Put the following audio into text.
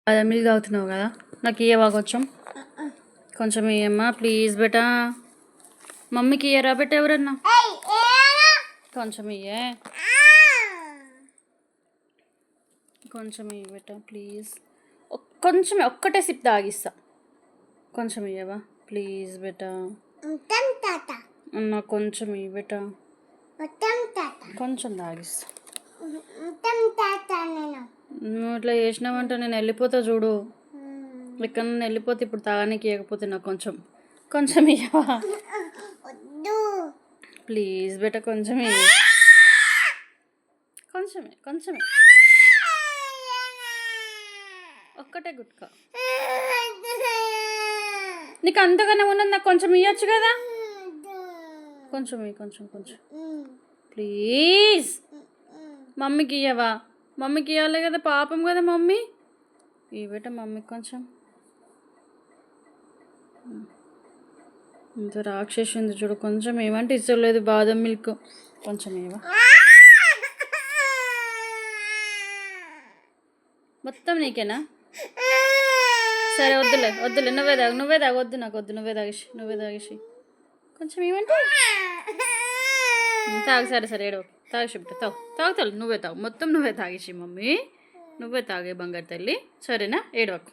అదే మిల్క్ తాగుతున్నావు కదా, నాకు ఇయ్యవా కొంచెం? కొంచెం ఇయ్యమ్మా ప్లీజ్ బేటా. మమ్మీకి ఇయ్యరా బేట ఎవరన్నా? కొంచెం ఇయ్యే, కొంచెం ఇయ్య బేట ప్లీజ్. కొంచెం ఒక్కటే సిప్ తాగిస్తా, కొంచెం ఇయ్యవా ప్లీజ్ బేటా. అన్న కొంచెం ఇయ్య బేటా, కొంచెం తాగిస్తా. నువ్వు ఇట్లా చేసినావంటే నేను వెళ్ళిపోతా చూడు. ఎక్కడ నేను వెళ్ళిపోతే ఇప్పుడు తాగడానికి ఇవ్వకపోతే నాకు కొంచెం కొంచెం ఇవ్వవా ప్లీజ్ బేట? కొంచెమే, కొంచెమే, కొంచెమే, ఒక్కటే గుట్కా. నీకు అంతగానే ఉన్నది, నాకు కొంచెం ఇవ్వచ్చు కదా. కొంచెం కొంచెం కొంచెం ప్లీజ్. మమ్మీకి ఇవ్వవా? మమ్మీకి ఇవ్వాలి కదా, పాపం కదా మమ్మీ. ఈ బేట మమ్మీకి కొంచెం. ఇంత రాక్షసి ఉంది చూడు, కొంచెం ఏమంటే ఇచ్చలేదు బాదం మిల్క్, కొంచెం ఏవా. మొత్తం నీకేనా? సరే వద్దులే వద్దులే, నువ్వే తాగు వద్దు నాకు వద్దు, నువ్వే తాగేసి కొంచెం ఏమంటే తాగు. సరే ఏడవ తాగేసి బిడ్డ, తాగుతావు నువ్వే తాగు, మొత్తం నువ్వే తాగేసి మమ్మీ, నువ్వే తాగే బంగారు తల్లి, సరేనా? ఏడవకు.